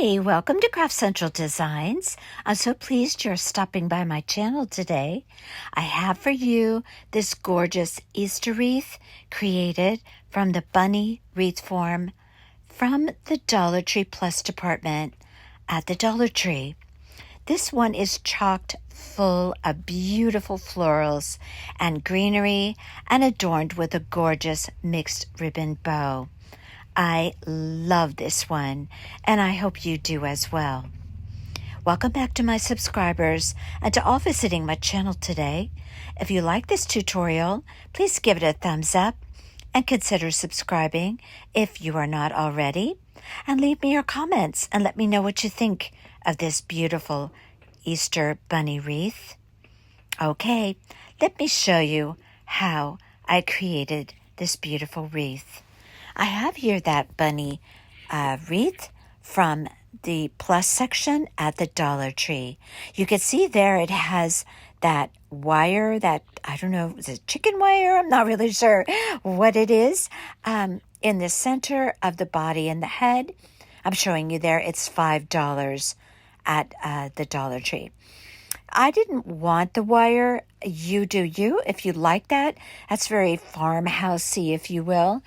Hey, welcome to Craft Central Designs. I'm so pleased you're stopping by my channel today. I have for you this gorgeous Easter wreath created from the bunny wreath form from the Dollar Tree Plus department at the Dollar Tree. This one is chocked full of beautiful florals and greenery and adorned with a gorgeous mixed ribbon bow. I love this one, and I hope you do as well. Welcome back to my subscribers and to all visiting my channel today. If you like this tutorial, please give it a thumbs up and consider subscribing if you are not already. And leave me your comments and let me know what you think of this beautiful Easter bunny wreath. Okay, let me show you how I created this beautiful wreath. I have here that bunny wreath from the plus section at the Dollar Tree. You can see there it has that wire that, I don't know, is it chicken wire? I'm not really sure what it is. In the center of the body and the head, I'm showing you there, it's $5 at the Dollar Tree. I didn't want the wire. You do you, if you like that. That's very farmhousey, if you will.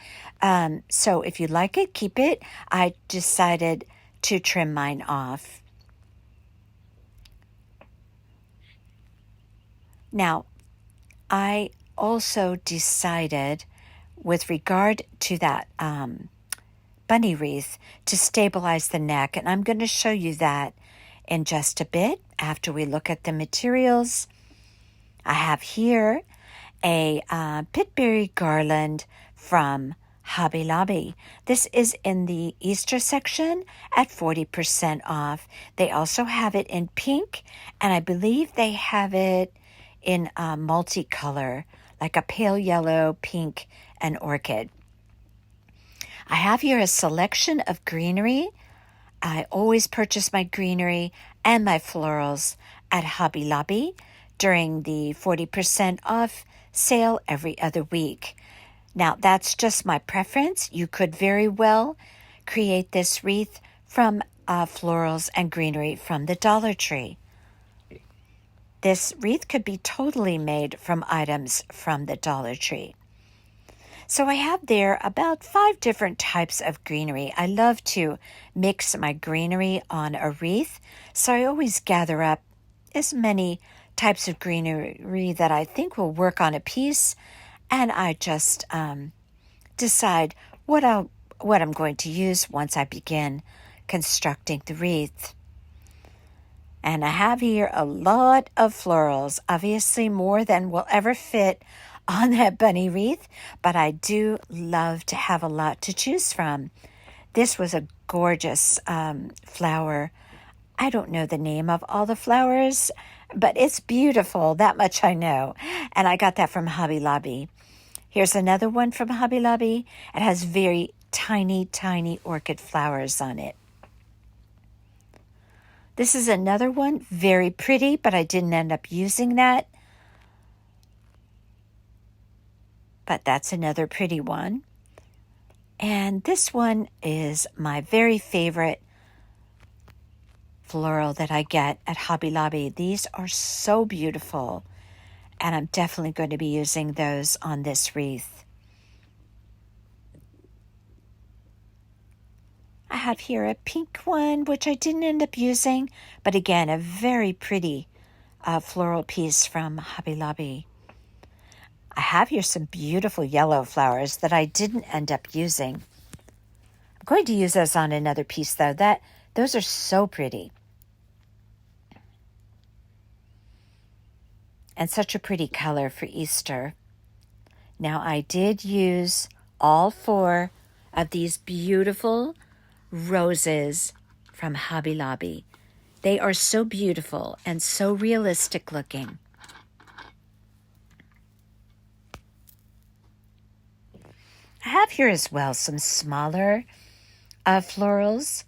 So if you like it, keep it. I decided to trim mine off. Now, I also decided, with regard to that bunny wreath, to stabilize the neck, and I'm going to show you that in just a bit after we look at the materials. I have here a pitberry garland from Hobby Lobby. This is in the Easter section at 40% off. They also have it in pink, and I believe they have it in multicolor, like a pale yellow, pink, and orchid. I have here a selection of greenery. I always purchase my greenery and my florals at Hobby Lobby during the 40% off sale every other week. Now, that's just my preference. You could very well create this wreath from florals and greenery from the Dollar Tree. This wreath could be totally made from items from the Dollar Tree. So I have there about 5 different types of greenery. I love to mix my greenery on a wreath, so I always gather up as many types of greenery that I think will work on a piece, and I just decide what I'm going to use once I begin constructing the wreath. And I have here a lot of florals, obviously more than will ever fit on that bunny wreath, but I do love to have a lot to choose from. This was a gorgeous flower. I don't know the name of all the flowers, but it's beautiful, that much I know. And I got that from Hobby Lobby. Here's another one from Hobby Lobby. It has very tiny, tiny orchid flowers on it. This is another one, very pretty, but I didn't end up using that. But that's another pretty one. And this one is my very favorite floral that I get at Hobby Lobby. These are so beautiful, and I'm definitely going to be using those on this wreath. I have here a pink one, which I didn't end up using, but again, a very pretty floral piece from Hobby Lobby. I have here some beautiful yellow flowers that I didn't end up using. I'm going to use those on another piece, though. Those are so pretty. And such a pretty color for Easter. Now, I did use all 4 of these beautiful roses from Hobby Lobby. They are so beautiful and so realistic looking. I have here as well some smaller florals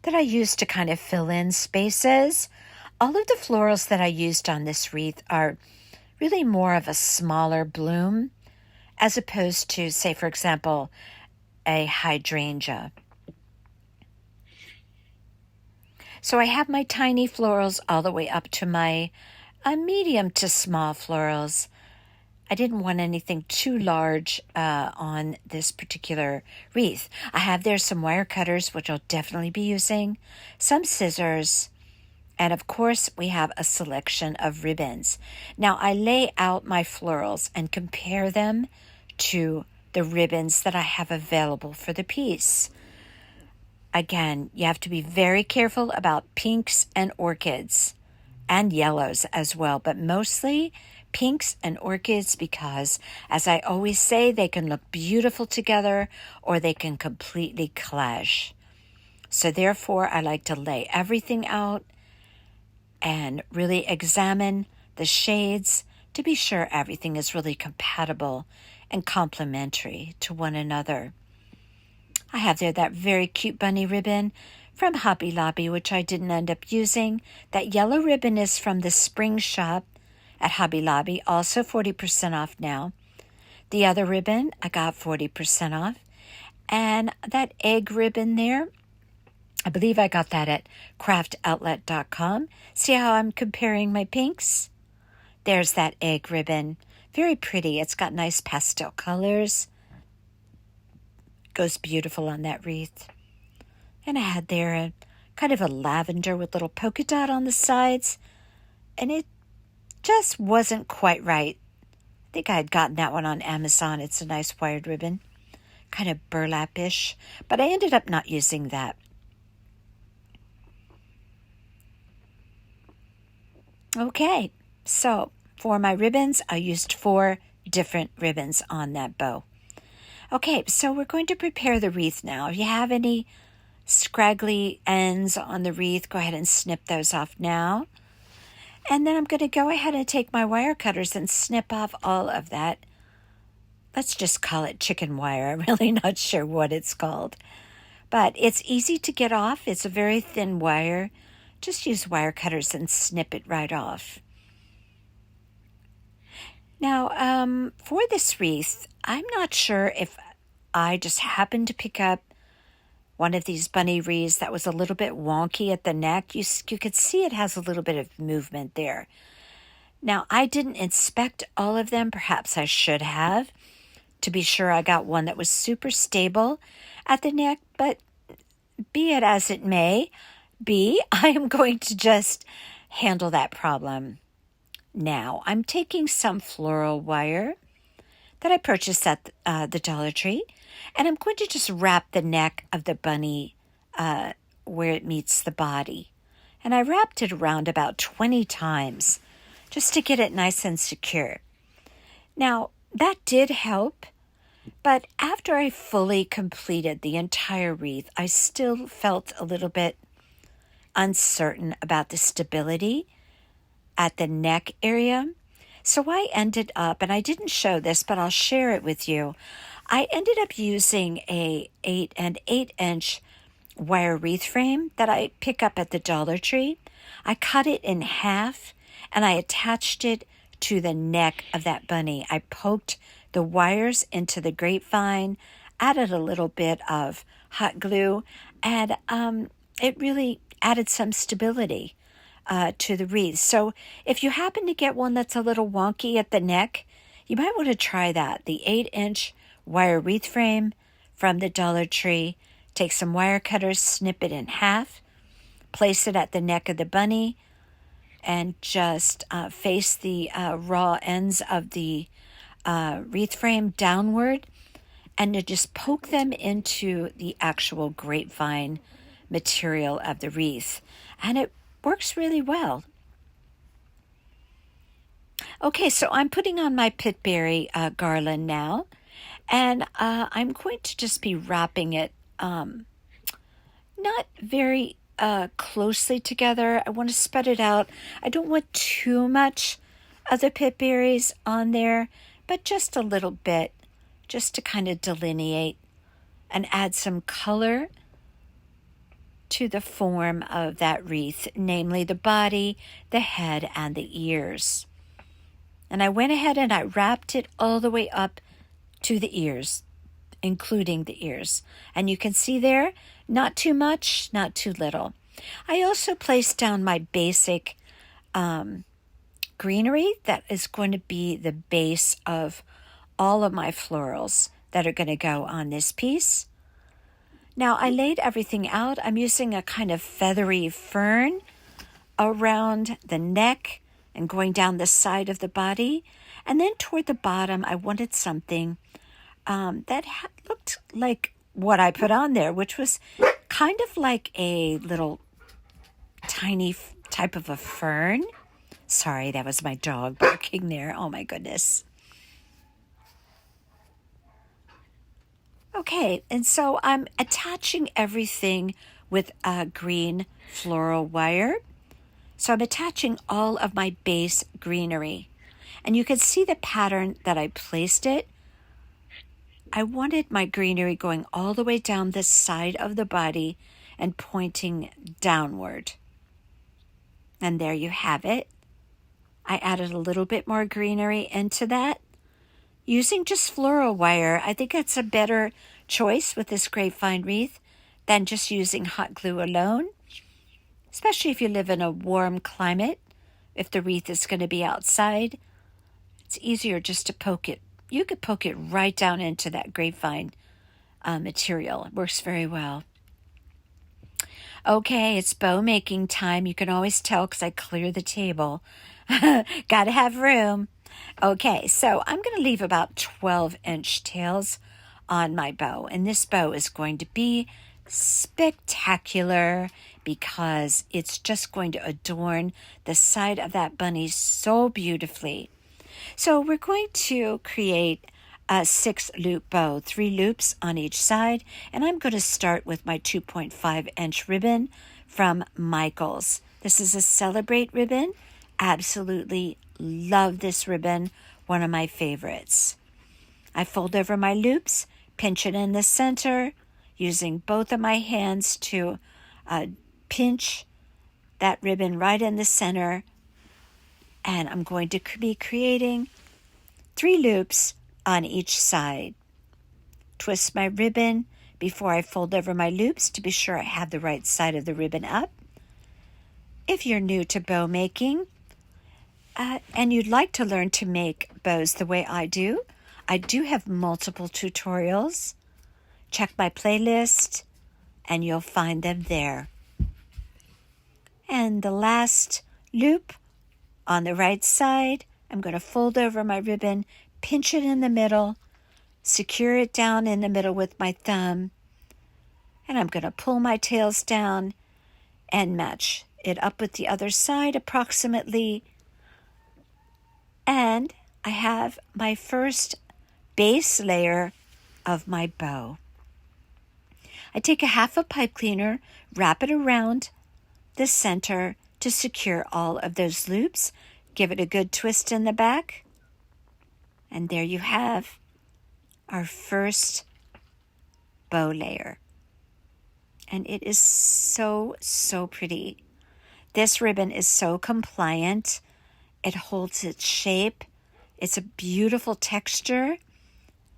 that I use to kind of fill in spaces. All of the florals that I used on this wreath are really more of a smaller bloom as opposed to, say, for example, a hydrangea. So I have my tiny florals all the way up to my medium to small florals. I didn't want anything too large on this particular wreath. I have there some wire cutters, which I'll definitely be using, some scissors, and of course we have a selection of ribbons. Now I lay out my florals and compare them to the ribbons that I have available for the piece. Again, you have to be very careful about pinks and orchids and yellows as well, but mostly pinks and orchids because, as I always say, they can look beautiful together or they can completely clash. So therefore, I like to lay everything out and really examine the shades to be sure everything is really compatible and complementary to one another. I have there that very cute bunny ribbon from Hobby Lobby, which I didn't end up using. That yellow ribbon is from the spring shop at Hobby Lobby, also 40% off now. The other ribbon, I got 40% off. And that egg ribbon there, I believe I got that at craftoutlet.com. See how I'm comparing my pinks? There's that egg ribbon. Very pretty. It's got nice pastel colors. Goes beautiful on that wreath. And I had there a kind of a lavender with little polka dot on the sides. And it just wasn't quite right. I think I had gotten that one on Amazon. It's a nice wired ribbon. Kind of burlap-ish. But I ended up not using that. Okay, so for my ribbons, I used 4 different ribbons on that bow. Okay, so we're going to prepare the wreath now. If you have any scraggly ends on the wreath, go ahead and snip those off now. And then I'm going to go ahead and take my wire cutters and snip off all of that. Let's just call it chicken wire. I'm really not sure what it's called. But it's easy to get off. It's a very thin wire. Just use wire cutters and snip it right off. Now, for this wreath, I'm not sure if I just happened to pick up one of these bunny wreaths that was a little bit wonky at the neck. You could see it has a little bit of movement there. Now, I didn't inspect all of them. Perhaps I should have to be sure I got one that was super stable at the neck, but be it as it may be, I am going to just handle that problem. Now, I'm taking some floral wire that I purchased at the Dollar Tree, and I'm going to just wrap the neck of the bunny where it meets the body. And I wrapped it around about 20 times just to get it nice and secure. Now, that did help, but after I fully completed the entire wreath, I still felt a little bit uncertain about the stability at the neck area. So I ended up, and I didn't show this, but I'll share it with you. I ended up using an 8-inch wire wreath frame that I pick up at the Dollar Tree. I cut it in half and I attached it to the neck of that bunny. I poked the wires into the grapevine, added a little bit of hot glue, and it really added some stability to the wreath. So if you happen to get one that's a little wonky at the neck, you might want to try that. The 8-inch wire wreath frame from the Dollar Tree. Take some wire cutters, snip it in half, place it at the neck of the bunny, and just face the raw ends of the wreath frame downward, and you just poke them into the actual grapevine material of the wreath. And it works really well. Okay, so I'm putting on my pitberry garland now, and I'm going to just be wrapping it not very closely together. I want to spread it out. I don't want too much of the pitberries on there, but just a little bit, just to kind of delineate and add some color to the form of that wreath, namely the body, the head, and the ears. And I went ahead and I wrapped it all the way up to the ears, including the ears. And you can see there, not too much, not too little. I also placed down my basic greenery that is going to be the base of all of my florals that are going to go on this piece. Now I laid everything out. I'm using a kind of feathery fern around the neck and going down the side of the body. And then toward the bottom, I wanted something that looked like what I put on there, which was kind of like a little tiny type of a fern. Sorry, that was my dog barking there. Oh my goodness. Okay, and so I'm attaching everything with a green floral wire. So I'm attaching all of my base greenery. And you can see the pattern that I placed it. I wanted my greenery going all the way down the side of the body and pointing downward. And there you have it. I added a little bit more greenery into that. Using just floral wire, I think that's a better choice with this grapevine wreath than just using hot glue alone, especially if you live in a warm climate. If the wreath is going to be outside, it's easier just to poke it. You could poke it right down into that grapevine material. It works very well. Okay, it's bow making time. You can always tell because I clear the table. Got to have room. Okay, so I'm going to leave about 12-inch tails on my bow. And this bow is going to be spectacular because it's just going to adorn the side of that bunny so beautifully. So we're going to create a 6-loop bow, 3 loops on each side. And I'm going to start with my 2.5-inch ribbon from Michaels. This is a Celebrate ribbon. Absolutely love this ribbon, one of my favorites. I fold over my loops, pinch it in the center, using both of my hands to pinch that ribbon right in the center. And I'm going to be creating 3 loops on each side. Twist my ribbon before I fold over my loops to be sure I have the right side of the ribbon up. If you're new to bow making, and you'd like to learn to make bows the way I do have multiple tutorials. Check my playlist and you'll find them there. And the last loop on the right side, I'm going to fold over my ribbon, pinch it in the middle, secure it down in the middle with my thumb, and I'm going to pull my tails down and match it up with the other side approximately. And I have my first base layer of my bow. I take a half a pipe cleaner, wrap it around the center to secure all of those loops. Give it a good twist in the back. And there you have our first bow layer. And it is so, so pretty. This ribbon is so compliant. It holds its shape. It's a beautiful texture,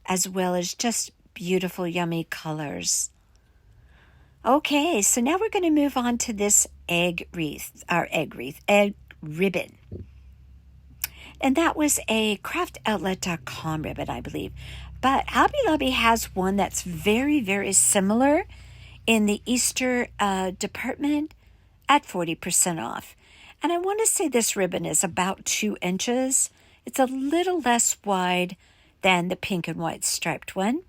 as well as just beautiful, yummy colors. Okay, so now we're going to move on to this egg ribbon. And that was a craftoutlet.com ribbon, I believe. But Hobby Lobby has one that's very, very similar in the Easter department at 40% off. And I want to say this ribbon is about 2 inches. It's a little less wide than the pink and white striped one.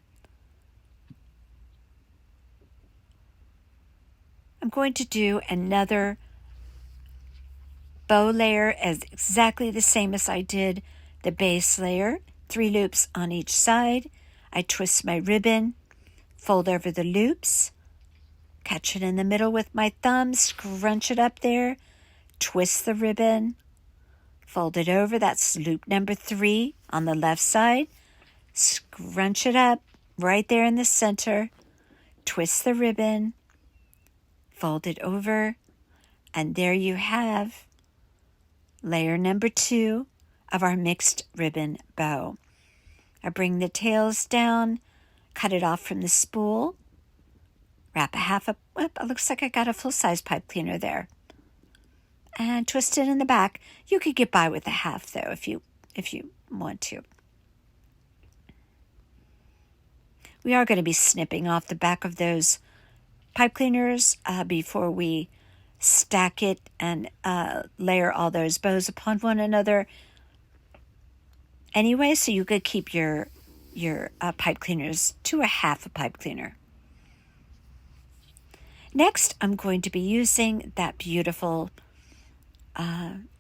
I'm going to do another bow layer as exactly the same as I did the base layer. 3 loops on each side. I twist my ribbon, fold over the loops, catch it in the middle with my thumb, scrunch it up there, twist the ribbon, fold it over. That's loop number 3 on the left side. Scrunch it up right there in the center, twist the ribbon, fold it over, and there you have layer number 2 of our mixed ribbon bow. I bring the tails down, cut it off from the spool, Wrap a half up. Whoop, it looks like I got a full-size pipe cleaner there. And twist it in the back. You could get by with a half though if you want to. We are going to be snipping off the back of those pipe cleaners before we stack it and layer all those bows upon one another. Anyway, so you could keep your pipe cleaners to a half a pipe cleaner. Next, I'm going to be using that beautiful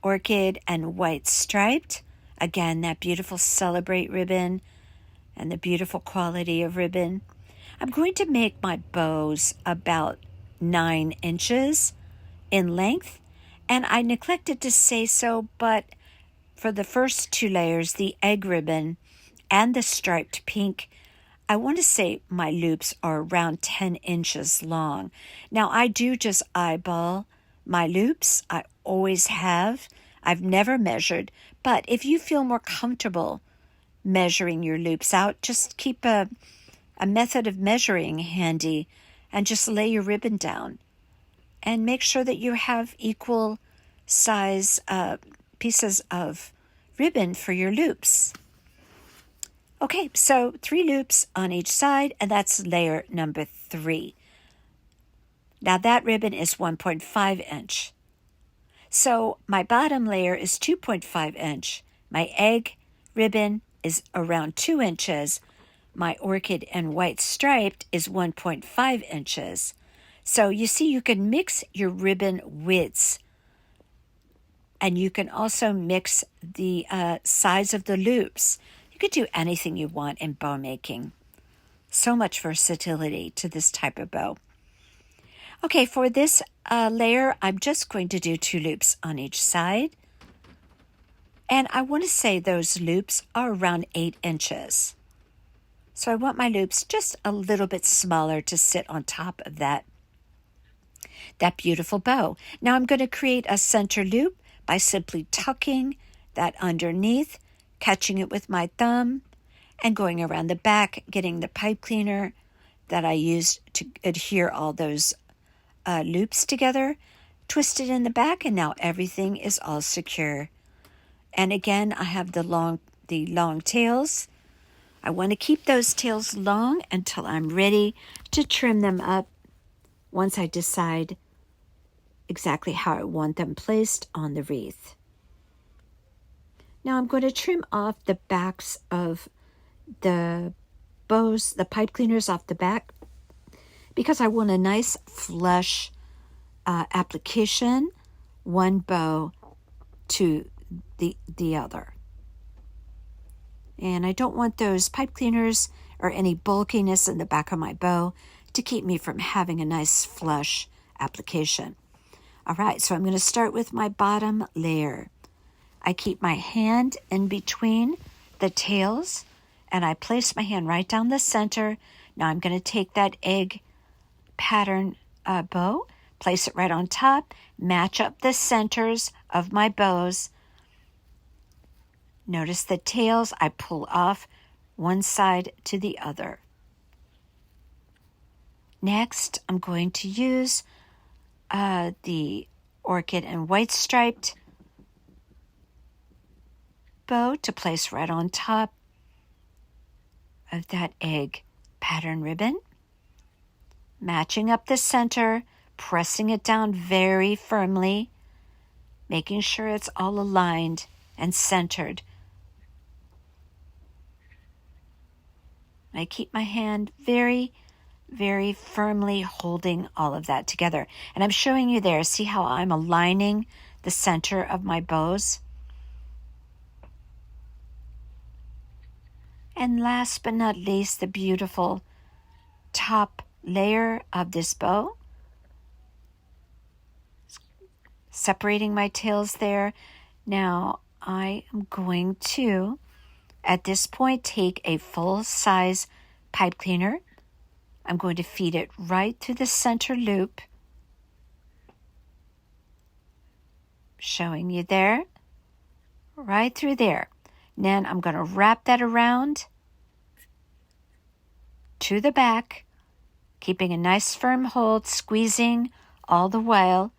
orchid and white striped. Again, that beautiful Celebrate ribbon and the beautiful quality of ribbon. I'm going to make my bows about 9 inches in length, and I neglected to say so, but for the first 2 layers, the egg ribbon and the striped pink, I want to say my loops are around 10 inches long. Now, I do just eyeball my loops. I always have. I've never measured, but if you feel more comfortable measuring your loops out, just keep a method of measuring handy and just lay your ribbon down and make sure that you have equal size pieces of ribbon for your loops. Okay, so 3 loops on each side, and that's layer number 3. Now that ribbon is 1.5 inch. So my bottom layer is 2.5 inch. My egg ribbon is around 2 inches. My orchid and white striped is 1.5 inches. So you see, you can mix your ribbon widths, and you can also mix the size of the loops. You could do anything you want in bow making. So much versatility to this type of bow. Okay, for this layer, I'm just going to do 2 loops on each side. And I want to say those loops are around 8 inches. So I want my loops just a little bit smaller to sit on top of that beautiful bow. Now I'm going to create a center loop by simply tucking that underneath, catching it with my thumb, and going around the back, getting the pipe cleaner that I used to adhere all those loops together, twist it in the back, and now everything is all secure. And again, I have the long tails. I want to keep those tails long until I'm ready to trim them up once I decide exactly how I want them placed on the wreath. Now I'm going to trim off the backs of the bows, the pipe cleaners off the back, because I want a nice flush application, one bow to the other. And I don't want those pipe cleaners or any bulkiness in the back of my bow to keep me from having a nice flush application. All right, so I'm going to start with my bottom layer. I keep my hand in between the tails, and I place my hand right down the center. Now I'm going to take that egg pattern bow, place it right on top, match up the centers of my bows. Notice the tails, I pull off one side to the other. Next, I'm going to use the orchid and white striped bow to place right on top of that egg pattern ribbon. Matching up the center, pressing it down very firmly, making sure it's all aligned and centered. I keep my hand very, very firmly holding all of that together. And I'm showing you there, see how I'm aligning the center of my bows? And last but not least, the beautiful top layer of this bow. Separating my tails there. Now I am going to, at this point, take a full-size pipe cleaner. I'm going to feed it right through the center loop. Showing you there. Right through there. Then I'm going to wrap that around to the back, keeping a nice firm hold, squeezing all the while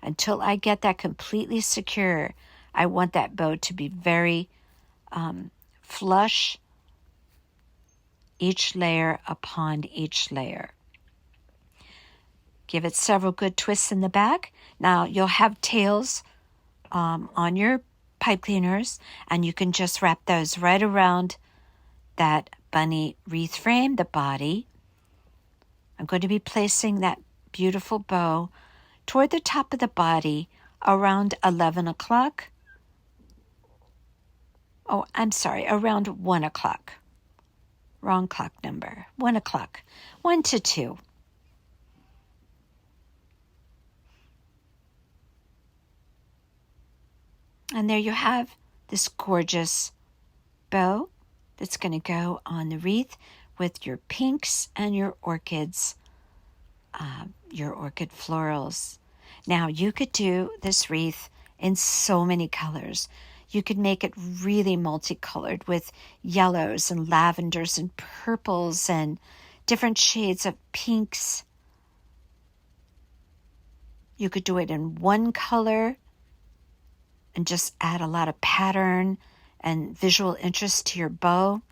until I get that completely secure. I want that bow to be very flush, each layer upon each layer. Give it several good twists in the back. Now you'll have tails on your pipe cleaners, and you can just wrap those right around that bunny wreath frame, the body. I'm going to be placing that beautiful bow toward the top of the body around 11 o'clock. Oh, I'm sorry, around 1 o'clock. Wrong clock number. 1 o'clock. 1 to 2. And there you have this gorgeous bow that's going to go on the wreath with your pinks and your orchids, your orchid florals. Now, you could do this wreath in so many colors. You could make it really multicolored with yellows and lavenders and purples and different shades of pinks. You could do it in one color and just add a lot of pattern and visual interest to your bow.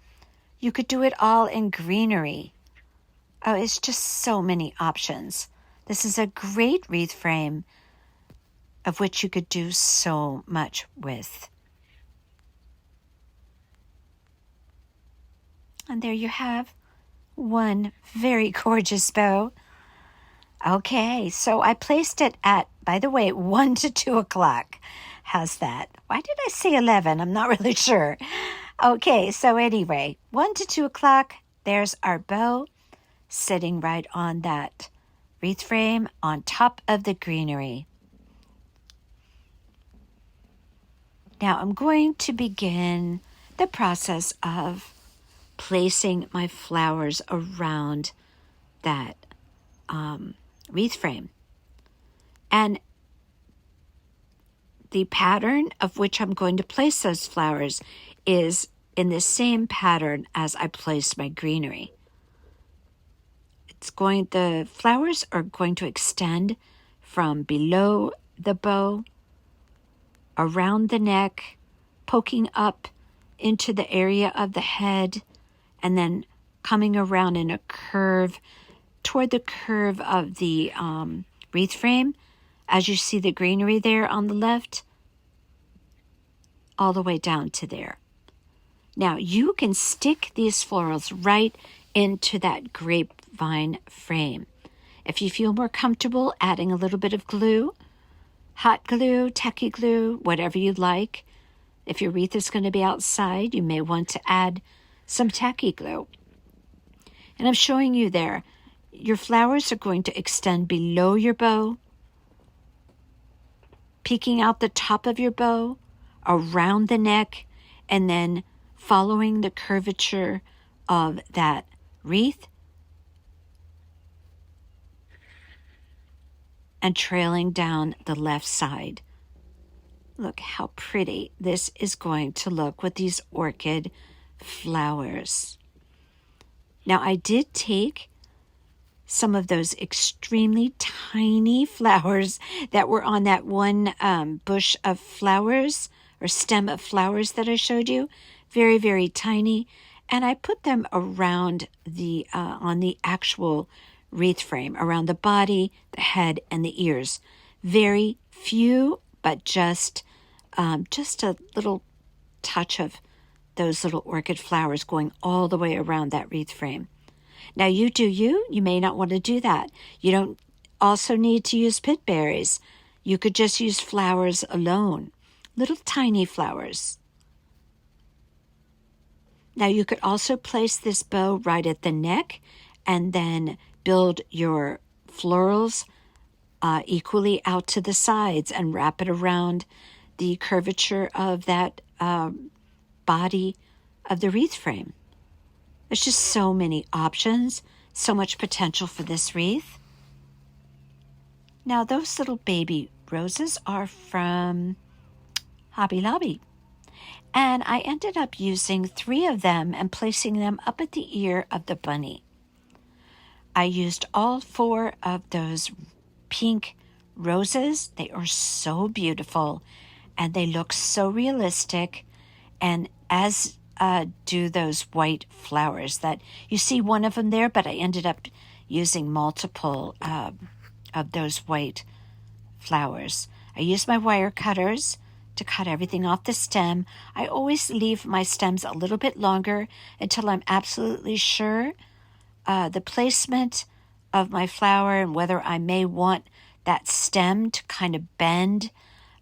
You could do it all in greenery. Oh, it's just so many options. This is a great wreath frame of which you could do so much with. And there you have one very gorgeous bow. Okay, so I placed it at, by the way, 1 to 2 o'clock. How's that? Why did I say 11? I'm not really sure. Okay, so anyway, 1 to 2 o'clock, there's our bow sitting right on that wreath frame on top of the greenery. Now I'm going to begin the process of placing my flowers around that wreath frame. And the pattern of which I'm going to place those flowers is in the same pattern as I placed my greenery. The flowers are going to extend from below the bow, around the neck, poking up into the area of the head, and then coming around in a curve toward the curve of the wreath frame, as you see the greenery there on the left, all the way down to there. Now, you can stick these florals right into that grapevine frame. If you feel more comfortable adding a little bit of glue, hot glue, tacky glue, whatever you like. If your wreath is going to be outside, you may want to add some tacky glue. And I'm showing you there, your flowers are going to extend below your bow, peeking out the top of your bow, around the neck, and then following the curvature of that wreath and trailing down the left side. Look how pretty this is going to look with these orchid flowers. Now, I did take some of those extremely tiny flowers that were on that one bush of flowers or stem of flowers that I showed you, very, very tiny, and I put them around the on the actual wreath frame, around the body, the head, and the ears. Very few, but just a little touch of those little orchid flowers going all the way around that wreath frame. Now, you may not want to do that. You don't also need to use pit berries. You could just use flowers alone, little tiny flowers. Now, you could also place this bow right at the neck and then build your florals equally out to the sides and wrap it around the curvature of that body of the wreath frame. There's just so many options, so much potential for this wreath. Now, those little baby roses are from Hobby Lobby. And I ended up using 3 of them and placing them up at the ear of the bunny. I used all 4 of those pink roses. They are so beautiful and they look so realistic, and as do those white flowers that you see one of them there, but I ended up using multiple of those white flowers. I use my wire cutters to cut everything off the stem. I always leave my stems a little bit longer until I'm absolutely sure the placement of my flower and whether I may want that stem to kind of bend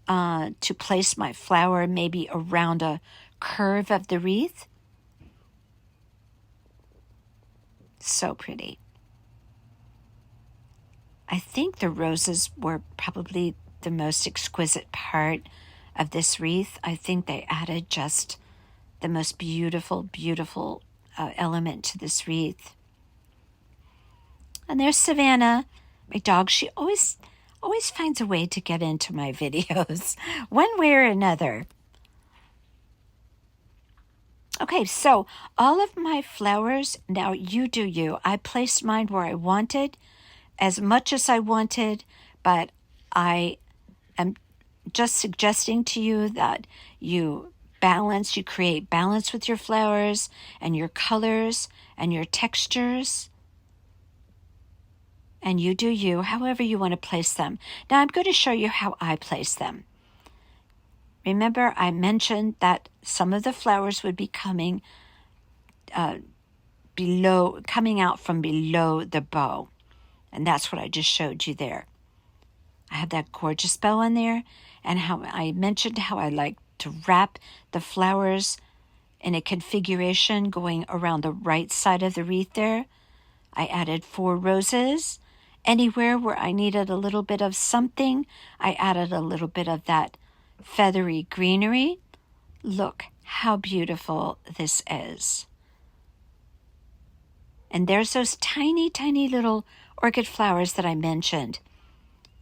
to place my flower maybe around a curve of the wreath. So pretty. I think the roses were probably the most exquisite part of this wreath. I think they added just the most beautiful, beautiful element to this wreath. And there's Savannah, my dog. She always finds a way to get into my videos, one way or another. Okay, so all of my flowers, now you do you. I placed mine where I wanted, as much as I wanted, but I am just suggesting to you that you create balance with your flowers and your colors and your textures. And you do you, however you want to place them. Now I'm going to show you how I place them. Remember, I mentioned that some of the flowers would be coming out from below the bow. And that's what I just showed you there. I have that gorgeous bow on there, and how I mentioned how I like to wrap the flowers in a configuration going around the right side of the wreath there. I added 4 roses. Anywhere where I needed a little bit of something, I added a little bit of that feathery greenery. Look how beautiful this is. And there's those tiny, tiny little orchid flowers that I mentioned.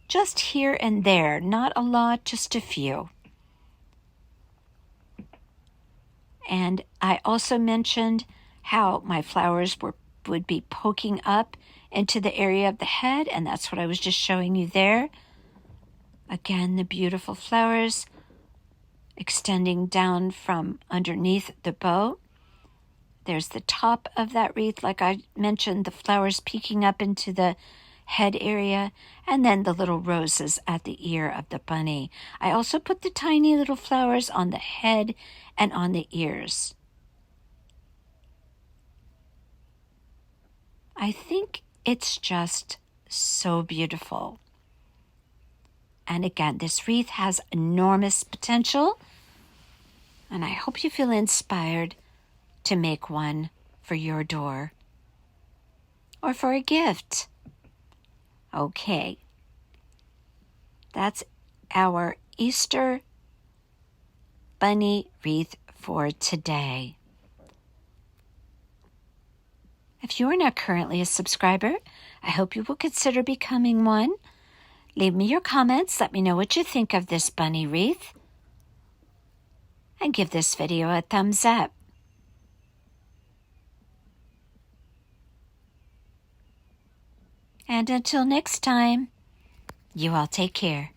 Just here and there, not a lot, just a few. And I also mentioned how my flowers would be poking up into the area of the head, and that's what I was just showing you there. Again, the beautiful flowers extending down from underneath the bow. There's the top of that wreath, like I mentioned, the flowers peeking up into the head area, and then the little roses at the ear of the bunny. I also put the tiny little flowers on the head and on the ears. I think it's just so beautiful. And again, this wreath has enormous potential, and I hope you feel inspired to make one for your door or for a gift. Okay, that's our Easter bunny wreath for today. If you are not currently a subscriber, I hope you will consider becoming one. Leave me your comments. Let me know what you think of this bunny wreath. And give this video a thumbs up. And until next time, you all take care.